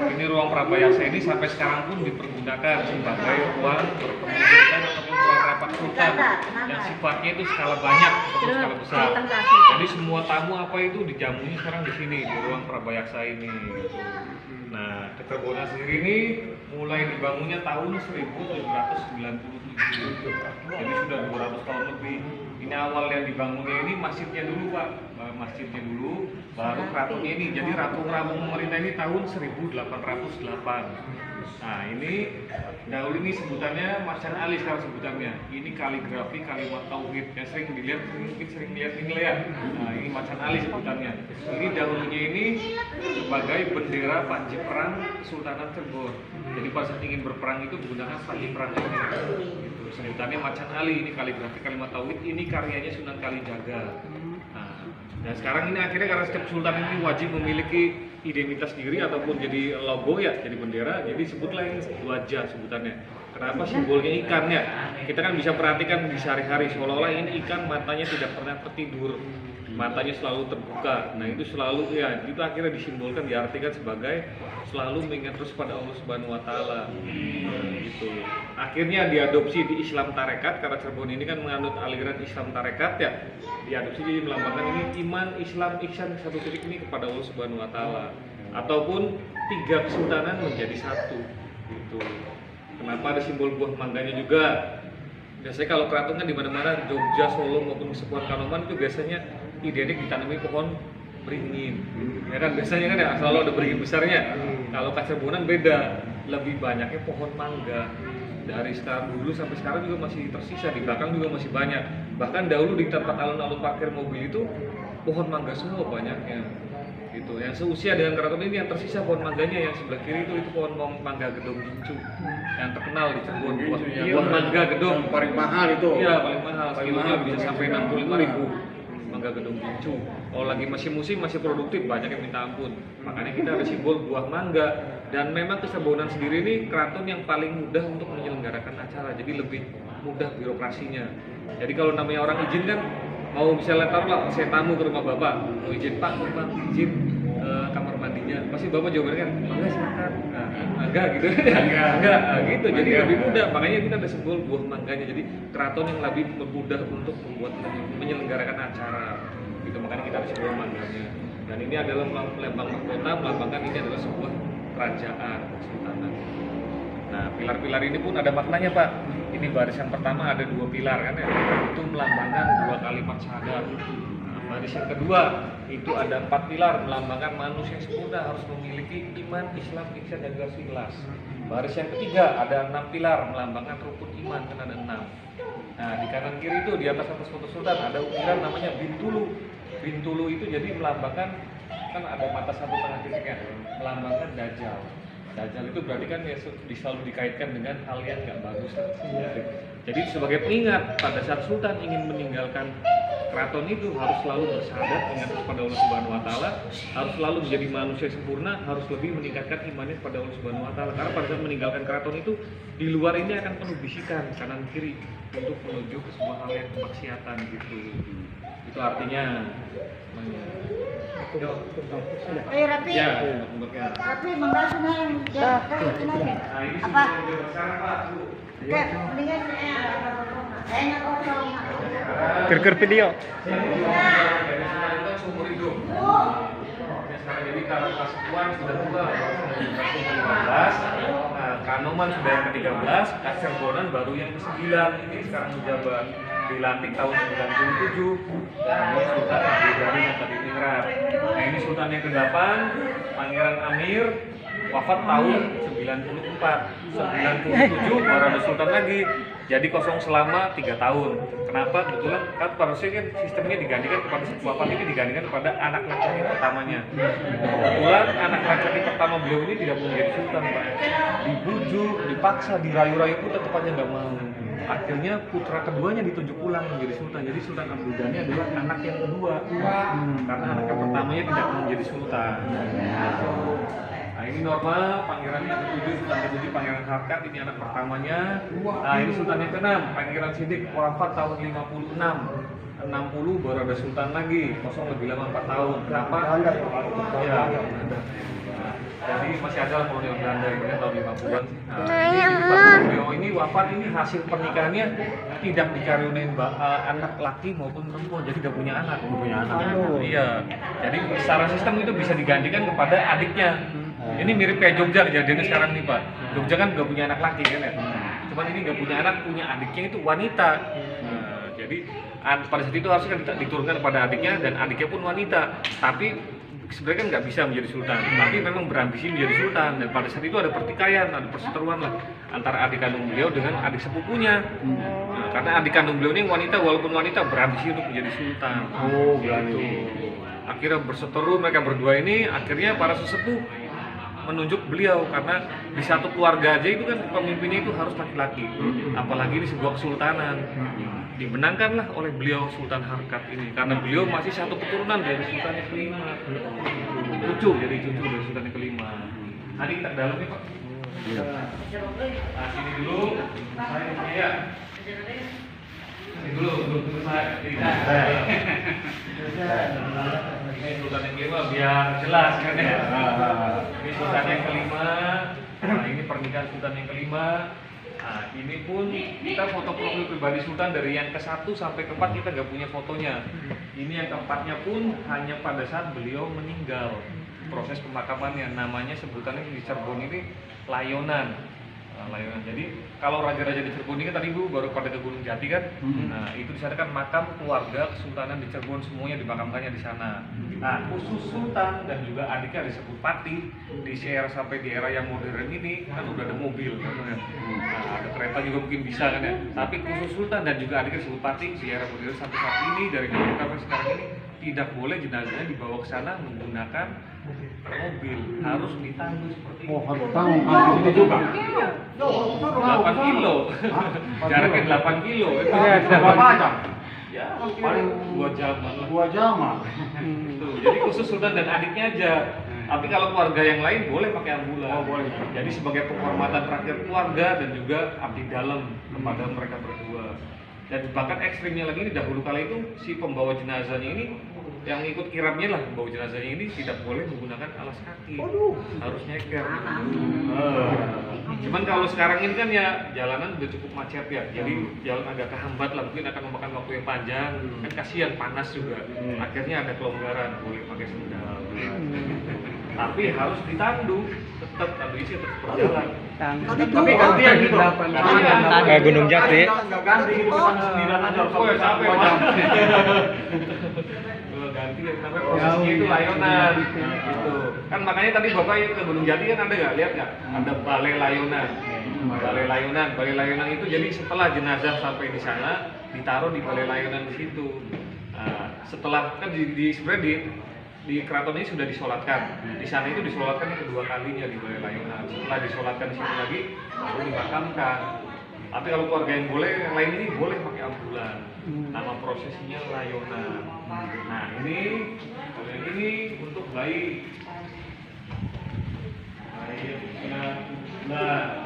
Ini ruang Prabayasa ini sampai sekarang pun dipergunakan sebagai ruang berpendidikan ataupun ruang rapat sultan yang sifatnya itu skala banyak ataupun skala besar. Jadi semua tamu apa itu dijamunya sekarang di sini di ruang Prabayasa ini. Nah, Keterbonan sendiri ini mulai dibangunnya tahun 1797. Jadi sudah 200 tahun lebih. Ini awal yang dibangunnya ini masjidnya dulu, Pak. Masjidnya dulu, baru keratonnya ini. Jadi rampung pemerintah ini tahun 1808. Nah, ini dahulu ini sebutannya Macan Ali sekarang sebutannya. Ini kaligrafi kalimat tauhid yang sering dilihat, mungkin sering lihat ini ya. Nah, ini Macan Ali sebutannya. Ini dahulunya ini sebagai bendera panji perang Kesultanan Cirebon. Jadi pas ingin berperang itu menggunakan panji perang ini. Gitu. Sebutannya Macan Ali. Ini kaligrafi kalimat tauhid. Ini karyanya Sunan Kalijaga. Nah, sekarang ini akhirnya karena setiap sultan ini wajib memiliki identitas diri ataupun jadi logo ya, jadi bendera, jadi sebutlah ini wajah sebutannya. Kenapa simbolnya ikan ya? Kita kan bisa perhatikan di sehari-hari seolah-olah ini ikan matanya tidak pernah tertidur, matanya selalu terbuka. Nah itu selalu ya, itu akhirnya disimbolkan, diartikan sebagai selalu mengingat terus pada Allah Subhanahu Wa Taala. Gitu. Akhirnya diadopsi di Islam Tarekat karena Cirebon ini kan menganut aliran Islam Tarekat ya. Diadopsi jadi melambangkan ini iman, Islam, ihsan satu titik ini kepada Allah Subhanahu Wa Taala. Ataupun tiga kesultanan menjadi satu. Gitu. Kenapa ada simbol buah mangganya juga? Biasanya kalau keraton kan di mana-mana Jogja, Solo maupun Sepuhan Kanoman itu biasanya identik ditanami pohon beringin. Ya kan biasanya kan ya selalu ada beringin besarnya. Kalau Kacerbonan beda, lebih banyaknya pohon mangga. Dari sekarang dulu sampai sekarang juga masih tersisa, di belakang juga masih banyak. Bahkan dahulu di tempat alun-alun parkir mobil itu pohon mangga semua banyaknya. Gitu. Yang seusia dengan keraton ini yang tersisa pohon mangganya yang sebelah kiri itu pohon mangga Gedong Gincu yang terkenal di Cirebon. Buah mangga Gedong paling mahal itu. Iya, paling mahal. Kilonya bisa sampai 65.000. Mangga Gedong Gincu. Kalau lagi masih musim masih produktif banyak yang minta ampun. Makanya kita ada simbol buah mangga. Dan memang Kecerbonan sendiri ini keraton yang paling mudah untuk menyelenggarakan acara. Jadi lebih mudah birokrasinya. Jadi kalau namanya orang izin kan mau misalnya taruhlah saya tamu ke rumah bapak, mau izin pak, izin kamar mandinya, pasti bapak jawabannya kan, enggak silakan, enggak gitu, enggak, gitu, jadi lebih mudah, makanya kita ada simbol buah mangganya, jadi keraton yang lebih mudah untuk membuat menyelenggarakan acara, gitu, makanya kita ada simbol mangganya, dan ini adalah lambang mahkota, melambangkan ini adalah sebuah kerajaan kesultanan. Nah, pilar-pilar ini pun ada maknanya Pak. Ini barisan pertama ada 2 pilar kan ya, itu melambangkan 2 kalimat syahadat. Nah, baris yang kedua itu ada 4 pilar melambangkan manusia sempurna harus memiliki iman, Islam, ihsan dan garis ikhlas. Baris yang ketiga ada 6 pilar melambangkan rukun iman kan ada 6. Nah di kanan kiri itu di atas foto sultan ada ukiran namanya bintulu. Bintulu itu jadi melambangkan kan ada mata satu tengah titiknya, melambangkan dajjal. Dajjal itu berarti kan ya selalu dikaitkan dengan hal yang nggak bagus. Jadi sebagai pengingat pada saat Sultan ingin meninggalkan keraton itu harus selalu bersyahadat ingat kepada Allah Subhanahu Wa Taala, harus selalu menjadi manusia sempurna, harus lebih meningkatkan imannya kepada Allah Subhanahu Wa Taala. Karena pada saat meninggalkan keraton itu di luar ini akan penuh bisikan kanan kiri untuk menuju ke sebuah hal yang kemaksiatan gitu. Itu artinya. Ayo Rapi. Ya, Rapi menggasu yang apa? Oke, mendingan enak kosong. Ker video. Seumur hidup. Sekarang jadi kalau Kasepuan sudah tua, 15. Nah, Kanoman sudah yang ke-13, Kacerbonan baru yang ke-9 ini sekarang menjabat. Dilantik tahun 97. Nah, ini Sultan Abdul yang tadi tinggal. Nah, ini Sultan yang ke-8, Pangeran Amir, wafat tahun 94. 97 baru ada Sultan lagi. Jadi kosong selama 3 tahun. Kenapa? Kebetulan kan harusnya kan sistemnya digantikan kepada wafat ini digantikan kepada anak laki-laki pertamanya. Kebetulan anak laki-laki pertama beliau ini tidak mau menjadi sultan, Pak. Dibujuk, dipaksa, dirayu-rayu pun tetap aja nggak mau. Akhirnya putra keduanya ditunjuk ulang menjadi sultan. Jadi Sultan Abdul Ghani adalah anak yang kedua. Karena anak yang pertamanya tidak mau menjadi sultan. Nah ini normal, pangeran yang ke-7, Sultan ke-7 Pangeran Harkat, ini anak pertamanya. Nah ini Sultan yang ke-6, Pangeran Sidik wafat tahun 56. 60 baru ada sultan lagi, kosong lebih lama 4 tahun. Kenapa? Ya, Jadi masih ada lah kolonial Belanda ini kan tahun 50-an sih. Nah, beliau ini wafat ini hasil pernikahannya tidak dikaruniain anak laki maupun perempuan, jadi gak punya anak. Iya. Jadi secara sistem itu bisa digantikan kepada adiknya. Ini mirip kayak Jogja kejadiannya sekarang nih Pak. Jogja kan gak punya anak laki kan ya. Cuman ini gak punya anak, punya adiknya itu wanita. Nah, jadi pada saat itu harusnya kan diturunkan kepada adiknya dan adiknya pun wanita. Tapi sebenarnya kan nggak bisa menjadi sultan, tapi memang berambisi menjadi sultan. Dan pada saat itu ada pertikaian, ada perseteruan lah antara adik kandung beliau dengan adik sepupunya. Nah, karena adik kandung beliau ini wanita, walaupun wanita berambisi untuk menjadi sultan. Gitu. Akhirnya berseteru mereka berdua ini, akhirnya para sesepuh menunjuk beliau karena di satu keluarga aja itu kan pemimpinnya itu harus laki-laki, apalagi di sebuah kesultanan. Dimenangkanlah oleh beliau Sultan Harkat ini karena beliau masih satu keturunan dari Sultan yang kelima, cucu dari Sultan yang kelima. Tadi kita ke dalam ya Pak. Nah sini dulu, saya ya. Sini dulu saya. Ini Sultan yang kelima biar jelas kan ya. Ini Sultan yang kelima. Nah ini pernikahan Sultan yang kelima. Nah, ini pun kita foto profil pribadi Sultan dari yang ke-1 sampai ke-4 kita nggak punya fotonya. Ini yang ke-4-nya pun hanya pada saat beliau meninggal. Proses pemakamannya, namanya sebutannya di Cirebon ini layonan. Layonan. Jadi kalau raja-raja di Cirebon ini kan tadi Bu baru pada ke Gunung Jati kan. Nah, itu di sana kan makam keluarga kesultanan di Cirebon semuanya dimakamkannya di sana. Nah, khusus sultan dan juga adiknya disebut Patih di era sampai di era yang modern ini kan udah ada mobil kan. Nah, ada kereta juga mungkin bisa kan ya. Tapi khusus sultan dan juga adiknya disebut Patih di era modern sampai saat ini dari dulu sampai sekarang ini tidak boleh jenazahnya dibawa ke sana menggunakan mobil, harus ditandu seperti itu. Harus tanggung itu juga. 8 kilo. Jaraknya 8 kilo. Itu Berapa jam? ya paling 2 jam. 2 jam. Tuh, jadi khusus sultan dan adiknya aja. Tapi kalau keluarga yang lain boleh pakai ambulan. Oh, boleh. Jadi sebagai penghormatan terakhir keluarga dan juga abdi dalam kepada mereka berdua. Dan bahkan ekstrimnya lagi ini dahulu kala itu si pembawa jenazahnya ini yang ikut kirapnya lah pembawa jenazahnya ini tidak boleh menggunakan alas kaki. Harus nyeker. Cuman kalau sekarang ini kan ya jalanan udah cukup macet ya. Jadi jalan agak kehambat lah, mungkin akan memakan waktu yang panjang. Kan kasihan panas juga. Akhirnya ada kelonggaran, boleh pakai sendal. Tapi harus ditandu, tetap tandu isi tetap berjalan. Tapi gantian gitu. Kayak Gunung Jati. Enggak ganti gitu kan sendirian aja. Oh ya capek Pak. Kalau ganti ya sampai prosesnya itu layonan gitu. Kan makanya tadi Bapak ke Gunung Jati kan ada nggak? Lihat nggak? Ada balai layonan. Balai layonan itu jadi setelah jenazah sampai di sana ditaruh di balai layonan di situ. Nah, setelah kan sebenarnya di keraton ini sudah disolatkan. Di sana itu disolatkan yang kedua kalinya di balai layonan. Setelah disolatkan di situ lagi baru dimakamkan. Tapi kalau keluarga yang boleh, yang lain ini boleh pakai ambulan. Nama prosesinya layonan. Nah ini untuk bayi. Nah,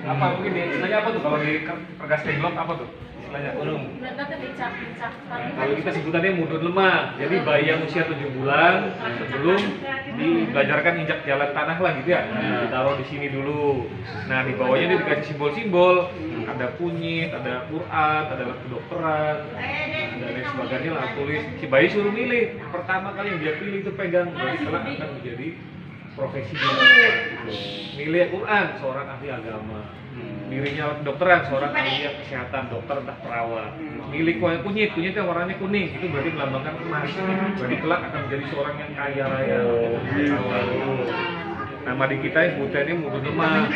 apa mungkin ya? Istilahnya apa tuh kalau di Pergas Tenglok apa tuh? Istilahnya burung. Kalau kita sebutannya mudun lemah. Jadi bayi yang usia 7 bulan sebelum dibelajarkan injak jalan tanah lah gitu ya. Ditaruh di sini dulu. Nah, di bawahnya dia dikasih simbol-simbol. Ada kunyit, ada Quran, ada kedokteran, ada lain sebagainya lah tulis. Si bayi suruh milih. Pertama kali yang dia pilih itu pegang, berarti kelak akan menjadi profesinya. Milih Quran, seorang ahli agama. Milihnya kedokteran, seorang ahli kesehatan, dokter entah perawat. Milih kunyit yang warnanya kuning, itu berarti melambangkan emas. Berarti kelak akan menjadi seorang yang kaya raya. Nama di kita sebutannya mudun lemah.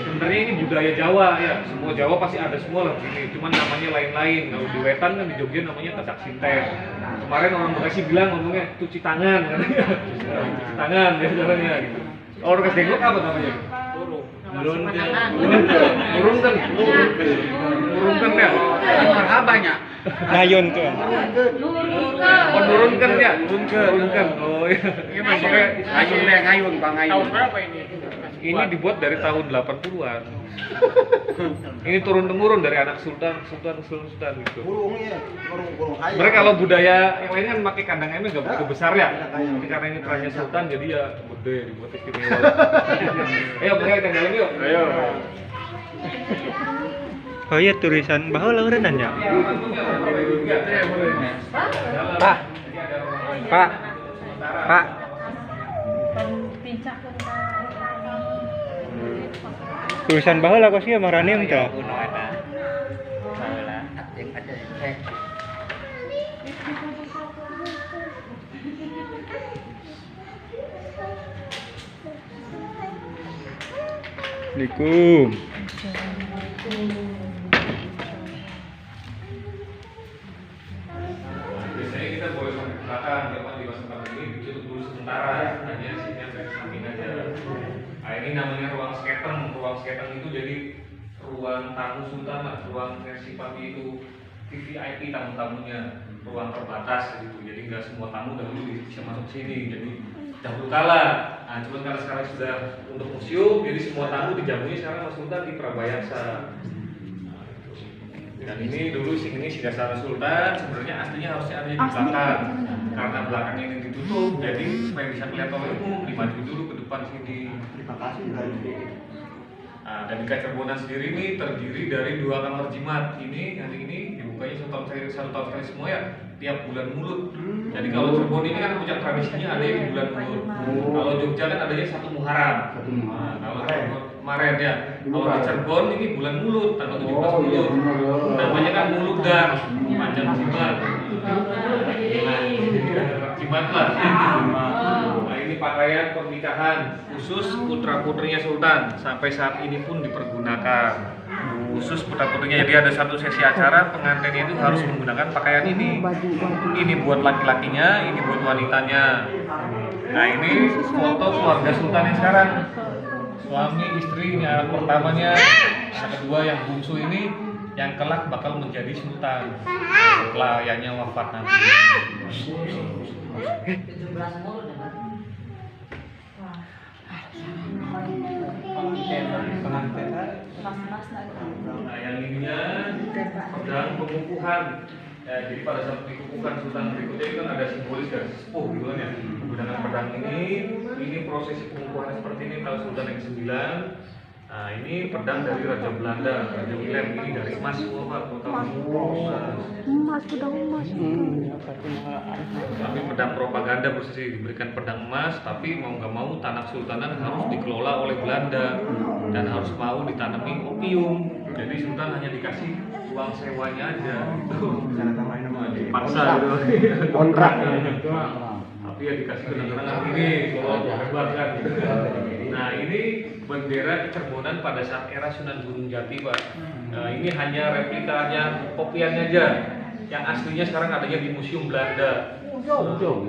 Sebenarnya ini budaya Jawa ya, semua Jawa pasti ada semua lah begini. Cuman namanya lain-lain. Kalau di Wetan kan di Jogja namanya tadak sinten. Kemarin orang Bekasi bilang ngomongnya cuci tangan, cuci tangan ya caranya gitu. Orang Bekasi Tenglok apa namanya? Urungkan ya. Marhabanya. Ngayun tuh. Menurunkan ya, urungkan. Oh iya. Ini masih ngayun, Bang Ngayun. Tahun berapa ini? Ini dibuat dari tahun 80-an. Ini turun temurun dari anak sultan gitu. Mereka kalau budaya yang lain kan pakai kandang ember nggak begitu besar ya. Tapi karena ini perannya sultan jadi ya gede dibuat istimewa. Ayo mereka kita dalam yuk. Ayo. Oh iya tulisan bahwa laurenan ya. Pak. Pak. Pak. Tulisan bahwa lah sih marane enggak. Assalamualaikum. Biasanya kita boleh sampai ke belakang, dapat di masa pandemi ditutup dulu sementara, hanya sini dari samping aja. Nah ini namanya ruang sketeng. Ruang sketeng itu jadi ruang tamu sultan lah, ruang versi papi itu VVIP tamu-tamunya, ruang terbatas gitu. Jadi nggak semua tamu dahulu bisa masuk sini. Jadi dahulu kala, nah cuma karena sekarang sudah untuk museum, jadi semua tamu dijamunya sekarang mas sultan di Prabayasa. Dan ini dulu ini Singasana Sultan, sebenarnya aslinya harusnya ada di belakang. Karena belakangnya ini ditutup, jadi supaya bisa kelihatan oleh umum, dimaju dulu ke depan sini. Terima kasih dari Nah, dan di Kacerbonan sendiri ini terdiri dari 2 kamar jimat. Ini dibukanya satu tahun sekali semua ya, tiap bulan Mulut. Jadi kalau Cirebon ini kan puncak tradisinya ada di bulan Mulut. Kalau Jogja kan adanya 1 Muharram. Nah, kalau kemarin ya, kalau di Cirebon ini bulan Mulut, tanggal 17 Mulut. Namanya kan Mulut dan panjang jimat. Nah, ini ada jimat lah. Nah, ini pakaian pernikahan khusus putra-putrinya Sultan sampai saat ini pun dipergunakan. Khusus putra-putrinya, jadi ada satu sesi acara pengantinnya itu harus menggunakan pakaian ini. Ini buat laki-lakinya, ini buat wanitanya. Nah, ini foto keluarga Sultan yang sekarang. Suami, istri, ini anak pertamanya, anak kedua yang bungsu ini yang kelak bakal menjadi sultan setelah ayahnya wafat nanti. Nah, yang ininya pedang pengukuhan. Jadi pada saat pengukuhan sultan berikutnya itu kan ada simbolis dari sepuh gitu kan ya. Menggunakan pedang ini prosesi pengukuhan seperti ini kalau sultan yang ke-9. Nah, ini pedang dari Raja Belanda, Raja Willem, ini dari emas semua Pak, Emas, pedang emas. Tapi pedang propaganda posisi diberikan pedang emas, tapi mau nggak mau tanah sultanan harus dikelola oleh Belanda dan harus mau ditanami opium. Jadi sultan hanya dikasih uang sewanya aja, gitu. Dipaksa gitu. Kontrak. Tapi ya dikasih kenang-kenangan ini, kalau hebat kan. Nah, ini bendera Kecerbonan pada saat era Sunan Gunung Jati, Pak. Nah, ini hanya replikanya, kopiannya aja. Yang aslinya sekarang adanya di Museum Belanda.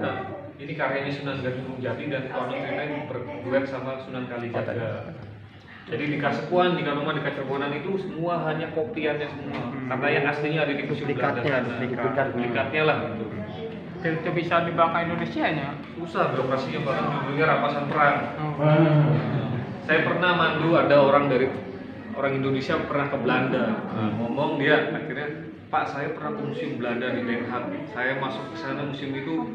Nah, ini karyanya Sunan Gunung Jati dan Konon Cerita berduet sama Sunan Kalijaga. Jadi di Kasepuan, di rumah di Kecerbonan itu semua hanya kopiannya semua. Karena yang aslinya ada di Museum Belanda sana. Duplikatnya lah gitu. Itu bisa dibawa ke Indonesia nya. Susah birokrasinya, bahkan judulnya rampasan perang. Saya pernah mandu, ada orang Indonesia pernah ke Belanda. Nah, ngomong dia akhirnya, Pak, saya pernah ke Museum Belanda di Den Haag. Saya masuk ke sana, museum itu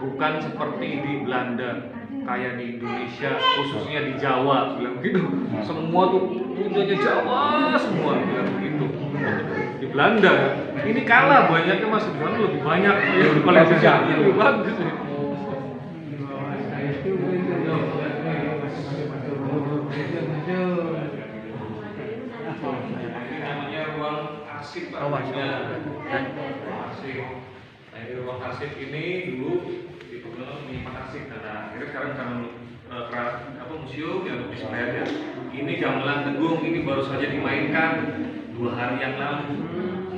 bukan seperti di Belanda, kayak di Indonesia, khususnya di Jawa, bilang begitu. Semua tuh punyanya Jawa semua, bilang begitu. Di Belanda, ini kalah banyaknya masih di sana lebih banyak, paling sejarahnya lebih bagus. Ini namanya ruang arsip, Pak. Arsip. Nah, ini ruang arsip ini dulu digunakan menyimpan arsip. Nah, akhirnya sekarang karena museum yang untuk display ya. Ini gamelan tegung, ini baru saja dimainkan 2 hari yang lalu.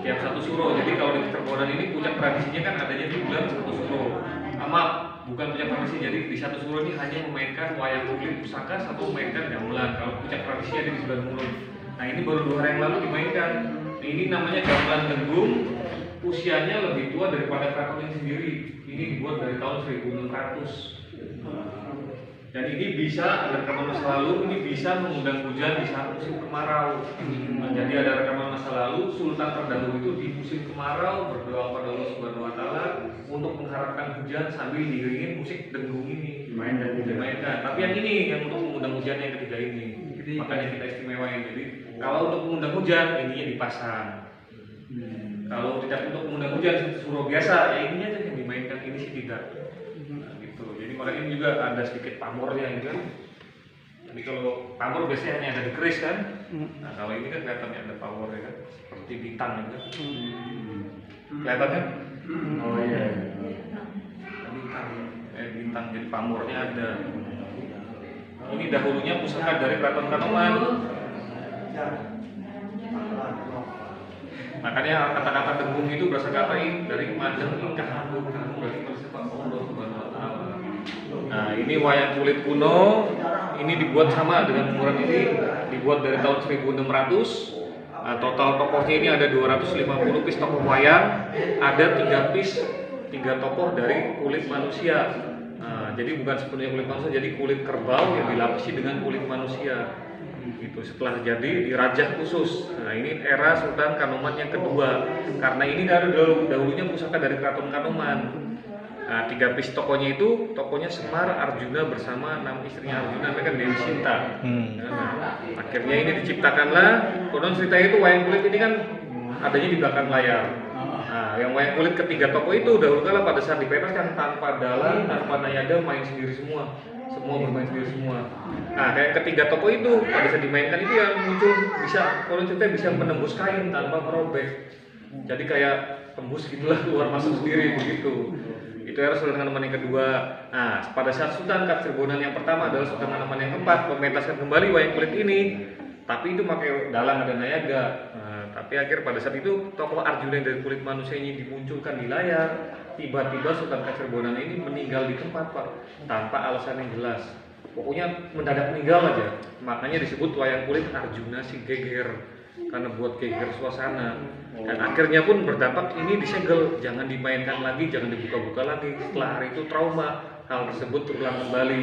Tiap 1 suro. Jadi kalau di Kecerbonan ini puncak tradisinya kan adanya di bulan 1 suro. Bukan puncak tradisi, jadi di 1 suro ini hanya memainkan wayang kulit pusaka atau memainkan gamelan. Kalau puncak tradisinya ada di bulan Mulut. Nah, ini baru 2 hari yang lalu dimainkan. Ini namanya gamelan tegung. Usianya lebih tua daripada keraton ini sendiri. Ini dibuat dari tahun 1600. Dan ini bisa ada rekaman masa lalu, ini bisa mengundang hujan di saat musim kemarau. Nah, jadi ada rekaman masa lalu, Sultan terdahulu itu di musim kemarau berdoa pada Allah Subhanahu Wa Taala untuk mengharapkan hujan sambil diiringin musik dengung ini dimainkan. Tapi yang ini yang untuk mengundang hujan yang ketiga ini, makanya kita istimewain. Jadi kalau untuk mengundang hujan ininya dipasang. Kalau tidak untuk mengundang hujan surau biasa, ya ininya aja yang dimainkan, ini sih tidak. Nah, gitu. Jadi makanya ini juga ada sedikit pamornya gitu kan. Jadi kalau pamor biasanya hanya ada di keris kan. Nah kalau ini kan kelihatannya ada pamornya kan, seperti bintang gitu. Kelihatannya? Oh iya. Bintang, bintang. Jadi pamornya ada. Ini dahulunya pusaka dari Keraton Kanoman. Makanya kata-kata dengung itu berasal dari Majeng Ingkah Agung, berarti bersifat Allah Subhanahu Wa Taala. Nah ini wayang kulit kuno, ini dibuat sama dengan umuran ini, dibuat dari tahun 1600. Nah, total tokohnya ini ada 250 piece tokoh wayang, ada 3 piece 3 tokoh dari kulit manusia. Nah, jadi bukan sepenuhnya kulit manusia, jadi kulit kerbau yang dilapisi dengan kulit manusia. Gitu. Setelah jadi dirajah khusus. Nah ini era Sultan Kanoman yang kedua, karena ini dari dahulunya pusaka dari Keraton Kanoman. Nah 3 piece tokohnya itu tokohnya Semar, Arjuna bersama 6 istrinya Arjuna, mereka Dewi Sinta. Nah, akhirnya ini diciptakanlah. Konon ceritanya itu wayang kulit ini kan adanya di belakang layar. Nah yang wayang kulit ketiga tokoh itu dahulu kala pada saat dipentaskan tanpa dalang, tanpa nayada, main sendiri semua bermain sendiri semua. Nah, kayak ketiga tokoh itu pada saat dimainkan itu yang muncul bisa, kalau cerita bisa menembus kain tanpa merobek. Jadi kayak tembus gitulah, keluar masuk sendiri begitu. Itu era Sultan Kanoman yang kedua. Nah, pada saat Sultan Kacerbonan yang pertama adalah Sultan Kanoman yang keempat mementaskan kembali wayang kulit ini. Tapi itu pakai dalang ada nayaga. Nah, tapi akhir pada saat itu tokoh Arjuna dari kulit manusia ini dimunculkan di layar. Tiba-tiba Sultan Kacerbonan ini meninggal di tempat, Pak, tanpa alasan yang jelas. Pokoknya mendadak meninggal aja. Makanya disebut wayang kulit Arjuna si geger, karena buat geger suasana. Dan akhirnya pun berdampak ini disegel, jangan dimainkan lagi, jangan dibuka-buka lagi. Setelah hari itu trauma, hal tersebut terulang kembali.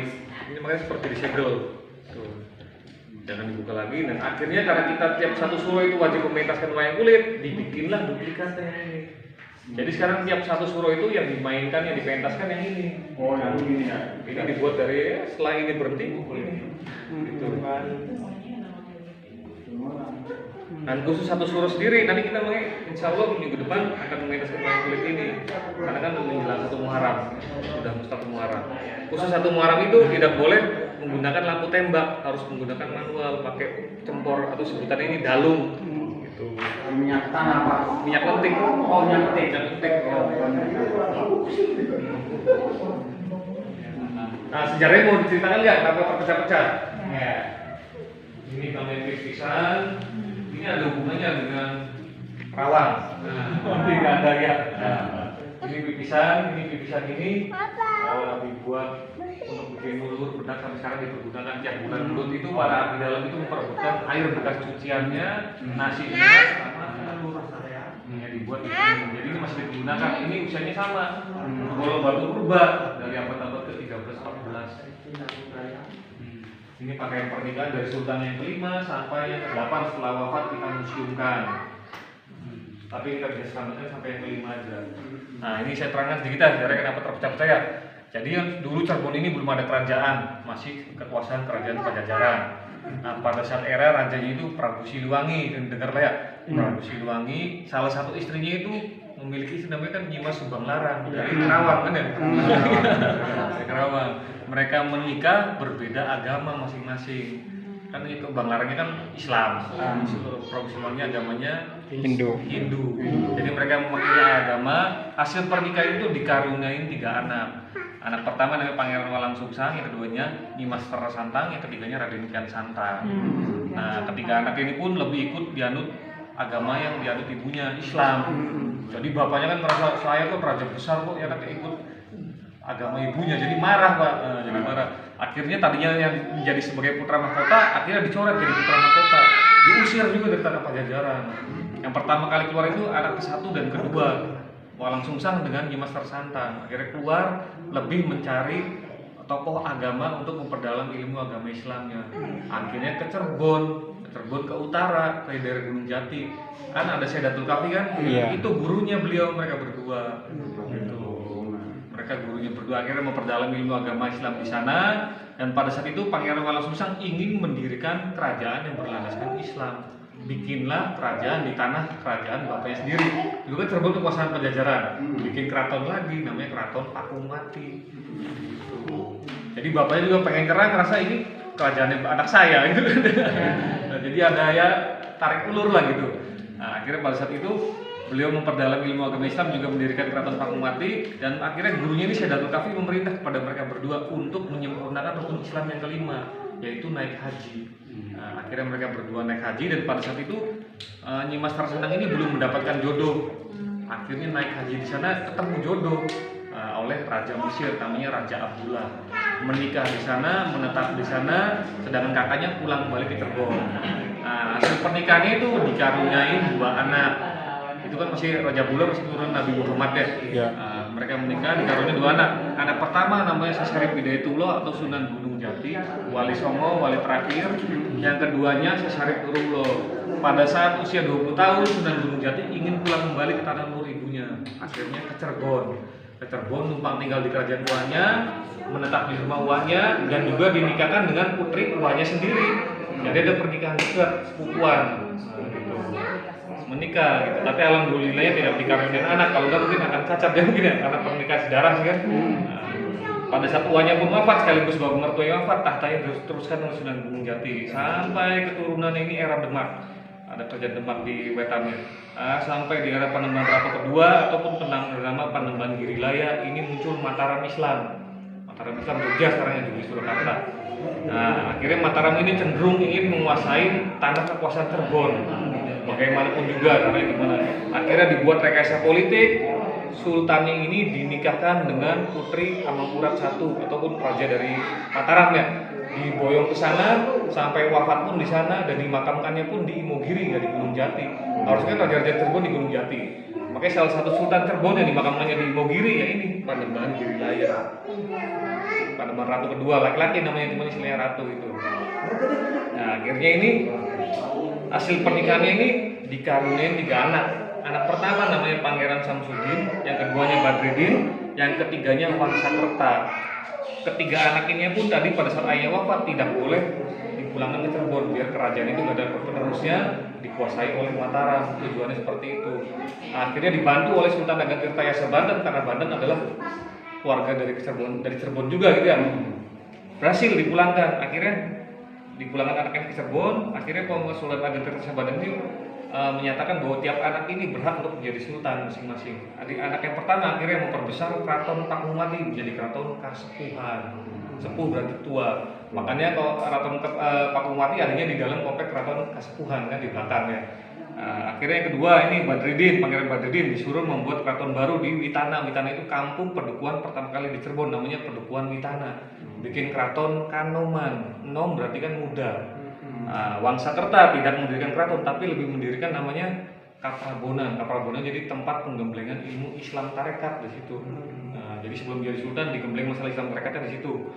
Ini makanya seperti disegel. Tuh. Jangan dibuka lagi. Dan akhirnya karena kita tiap satu suro itu wajib mementaskan wayang kulit, dibikinlah duplikatnya ini. Jadi sekarang tiap satu suro itu yang dimainkan, yang dipentaskan yang ini. Oh, yang ini ya. Ini dibuat dari setelah ini berhenti ini. Gitu. Dan khusus satu suro sendiri, nanti kita insya Allah minggu depan akan mementaskan wayang kulit ini. Karena kan menjelang 1 Muharram, sudah mustahil Muharram. Khusus 1 Muharram itu tidak boleh menggunakan lampu tembak, harus menggunakan manual, pakai cempor atau sebutan ini dalung. Gitu. Minyak tanah apa? Minyak lentik. Oh, minyak lentik. Nah, sejarahnya mau diceritakan nggak? Kenapa terpecah-pecah? Ya. Ini namanya pisan. Ini ada hubungannya dengan Rawang. Nah, tidak ada ya. Nah, ini pipisan ini dibuat untuk bikin mulut bedak, sampai sekarang dipergunakan tiap bulan. Mulut itu para abdi dalam itu memperebutkan air bekas cuciannya, nasinya sama ya dibuat di sini. Jadi ini masih digunakan. Ini usianya sama. Kalau batu purba dari abad-abad ke-13-14. Ini pakaian pernikahan dari Sultan yang kelima sampai yang ke-8 setelah wafat kita museumkan. Tapi kita bisa selamatkan sampai yang kelima aja. Nah ini saya terangkan sedikit aja kenapa terpecah-pecah ya. Jadi dulu Cirebon ini belum ada kerajaan, masih kekuasaan kerajaan Pajajaran. Nah pada saat era rajanya itu Prabu Siliwangi, dengar lah ya, Prabu Siliwangi, salah satu istrinya itu memiliki istri namanya kan Nyimas Subanglarang dari Kerawang kan ya. Dari Kerawang. Mereka menikah berbeda agama masing-masing. Kan itu Banglarangnya kan Islam, Prabu Siliwangi agamanya Hindu. Jadi mereka memakai agama. Hasil pernikahan itu dikaruniai 3 anak. Anak pertama namanya Pangeran Walang Sungsang, yang keduanya Nyimas Rara Santang, yang ketiganya Raden Kian Santang. Nah, ketiga anak ini pun lebih ikut dianut agama yang dianut ibunya, Islam. Jadi bapaknya kan merasa saya tuh raja besar kok, ya kan ikut agama ibunya, jadi marah Pak. Jadi marah. Akhirnya tadinya yang menjadi sebagai putra mahkota, akhirnya dicoret jadi putra mahkota. Diusir juga dari tanah Pajajaran. Yang pertama kali keluar itu anak ke-1 dan ke-2. Walang Sungsang dengan Nyimas Rara Santang. Akhirnya keluar lebih mencari tokoh agama untuk memperdalam ilmu agama Islamnya. Akhirnya ke Cirebon ke utara, ke daerah Gunung Jati. Kan ada Syedatul Kafi kan? Iya. Itu gurunya beliau, mereka berdua. Gitu. Mereka gurunya berdua akhirnya memperdalam ilmu agama Islam di sana. Dan pada saat itu Pangeran Wala Sungsang ingin mendirikan kerajaan yang berlandaskan Islam. Bikinlah kerajaan di tanah kerajaan bapaknya sendiri. Dulu kan Cirebon kekuasaan Pajajaran. Bikin keraton lagi, namanya Keraton Pakumati. Gitu. Jadi bapaknya juga pengen keren, ngerasa ini kerajaan anak saya gitu. Nah, jadi ada ya tarik ulur lah gitu. Nah, akhirnya pada saat itu beliau memperdalam ilmu agama Islam, juga mendirikan Keraton Pakumati, dan akhirnya gurunya ini Syedatul Kafi memerintah kepada mereka berdua untuk menyempurnakan rukun Islam yang kelima, yaitu naik haji. Nah, akhirnya mereka berdua naik haji, dan pada saat itu Nyimas Rarasandang ini belum mendapatkan jodoh. Akhirnya naik haji di sana ketemu jodoh oleh Raja Mesir, namanya Raja Abdullah. Menikah di sana, menetap di sana, sedangkan kakaknya pulang kembali ke Cirebon. Nah, hasil pernikahannya itu dikaruniai 2 anak. Itu kan masih Raja Abdullah masih turun Nabi Muhammad ya. Ya. Mereka menikah dikaruniai 2 anak. Anak pertama namanya Syekh Hidayatullah atau Sunan Gunung Jati, wali songo, wali terakhir. Yang keduanya Syekh Nurullah. Pada saat usia 20 tahun, Sunan Gunung Jati ingin pulang kembali ke tanah luhur ibunya. Akhirnya ke Cirebon. Ke Cirebon numpang tinggal di kerajaan uangnya, menetap di rumah uangnya, dan juga dinikahkan dengan putri uangnya sendiri. Jadi ada pernikahan dekat sepupuan. Nah, gitu. Menikah gitu. Tapi alhamdulillahnya tidak dikaruniai anak. Kalau enggak mungkin akan cacat ya mungkin ya, karena pernikahan sedarah sih kan. Nah, pada saat uangnya pun wafat, sekaligus bapak mertuanya wafat, tahtanya teruskan oleh Sunan Gunung Jati sampai keturunan ini era Demak. Ada kerajaan Demak di Wetamir. Sampai di era Panembahan Ratu kedua ataupun bernama Panembahan Girilaya, ini muncul Mataram Islam. Mataram Islam Jogja sekarang yang di Surakarta. Nah, akhirnya Mataram ini cenderung ingin menguasai tanah kekuasaan Cirebon. Bagaimanapun juga karena gimana. Akhirnya dibuat rekayasa politik. Sultannya ini dinikahkan dengan putri Amangkurat I ataupun raja dari Mataram ya. Diboyong ke sana sampai wafat pun di sana, dan dimakamkannya pun di Imogiri, nggak di Gunung Jati. Harusnya raja-raja Cirebon di Gunung Jati. Makanya salah satu sultan Cirebon yang dimakamkannya di Imogiri ya ini Panembahan Girilaya. Panembahan Ratu kedua, laki-laki namanya, cuma istilahnya ratu itu. Nah, akhirnya ini hasil pernikahannya ini dikaruniai 3 anak. Anak pertama namanya Pangeran Samsudin, yang keduanya Badruddin, yang ketiganya Wangsakerta. Ketiga anak ini pun tadi pada saat ayahnya wafat tidak boleh dipulangkan ke Cirebon, biar kerajaan itu nggak ada penerusnya, dikuasai oleh Mataram. Tujuannya seperti itu. Akhirnya dibantu oleh Sultan Ageng Tirtayasa Banten, karena Banten adalah keluarga dari Cirebon juga gitu ya. Berhasil dipulangkan. Akhirnya dipulangkan anaknya ke Cirebon. Akhirnya Sultan Ageng Tirtayasa Banten ini menyatakan bahwa tiap anak ini berhak untuk menjadi sultan masing-masing. Anak yang pertama akhirnya memperbesar Keraton Pakumati menjadi Keraton Kasepuhan. Sepuh berarti tua. Makanya kalau Keraton Pakumati adanya di dalam komplek Keraton Kasepuhan kan di belakangnya. Akhirnya yang kedua ini Badruddin, Pangeran Badruddin disuruh membuat keraton baru di Witana. Witana itu kampung Padukuhan pertama kali di Cirebon, namanya Padukuhan Witana. Bikin keraton Kanoman. Nom berarti kan muda. Wangsakerta tidak mendirikan keraton, tapi lebih mendirikan namanya Kaprabonan. Kaprabonan jadi tempat penggemblengan ilmu Islam tarekat di situ. Jadi sebelum jadi sultan digembleng masalah Islam tarekatnya di situ.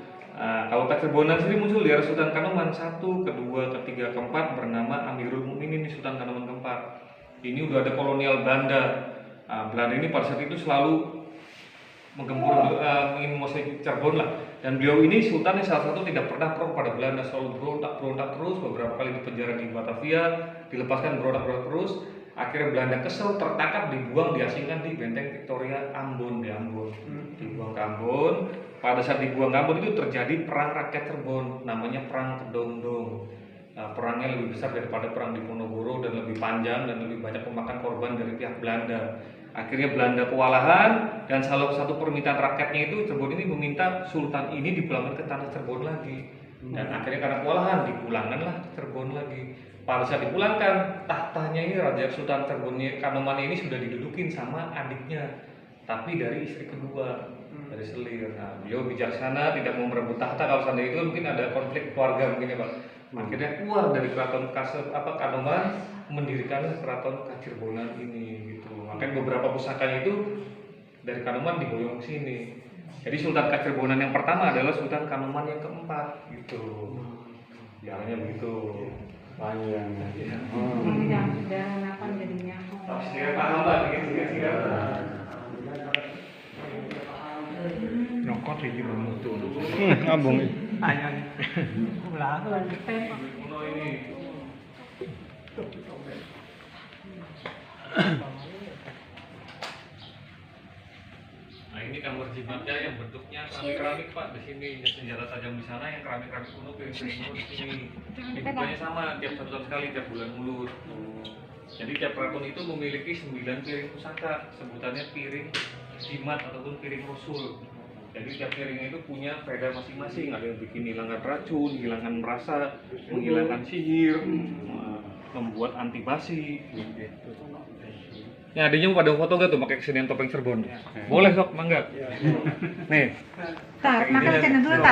Kalau Cirebon sendiri muncul di era Sultan Kanoman 1, kedua, ketiga, keempat bernama Amirul Mukminin Sultan Kanoman keempat. Ini udah ada kolonial Belanda. Belanda ini pada saat itu selalu menggempur ingin menguasai Cirebon lah. Dan beliau ini sultan yang salah satu tidak pernah pro pada Belanda, selalu berontak terus, beberapa kali dipenjara di Batavia, dilepaskan berontak terus. Akhirnya Belanda kesel, tertangkap, dibuang, diasingkan di Benteng Victoria Ambon di Ambon. Dibuang ke Ambon. Pada saat dibuang ke Ambon itu terjadi perang rakyat Cirebon, namanya Perang Kedongdong. Perangnya lebih besar daripada perang di Ponorogo dan lebih panjang dan lebih banyak memakan korban dari pihak Belanda. Akhirnya Belanda kewalahan, dan salah satu permintaan rakyatnya itu Cirebon ini meminta sultan ini dipulangkan ke tanah Cirebon lagi. Dan akhirnya karena kewalahan dipulangkanlah ke Cirebon lagi. Pada saat dipulangkan, tahtanya ini Raja Sultan Cirebon Kanoman ini sudah didudukin sama adiknya, tapi dari istri kedua, dari Selir. Nah, beliau bijaksana tidak mau merebut tahta. Kalau seandainya itu mungkin ada konflik keluarga mungkin ya Pak. Akhirnya keluar dari keraton Kanoman, mendirikan keraton Kacirbonan ini gitu. Makanya beberapa pusakanya itu dari Kanoman diboyong ke sini. Jadi Sultan Kacerbonan yang pertama adalah Sultan Kanoman yang keempat gitu. Jalannya begitu. Panjang. Jangan apa jadinya. Pasti paham lah gitu ya. Nokot iki mutu. Abang. Kuno ini. Nah ini kamar jimatnya yang bentuknya keramik Pak di sini, yang senjata tajam di sana, yang keramik kuno, piring kuno di sini. Dibukanya sama tiap 1 tahun sekali, tiap bulan mulut. Jadi tiap keraton itu memiliki 9 piring pusaka, sebutannya piring jimat ataupun piring rasul. Jadi tiap piring itu punya faedah masing-masing, ada yang bikin hilangkan racun, hilangkan rasa, menghilangkan sihir, membuat anti basi. Ya adanya mau pada foto gak tuh pakai kesenian topeng Cirebon? Boleh sok, mangga. Nih. Tar, makan channel dulu, Tar.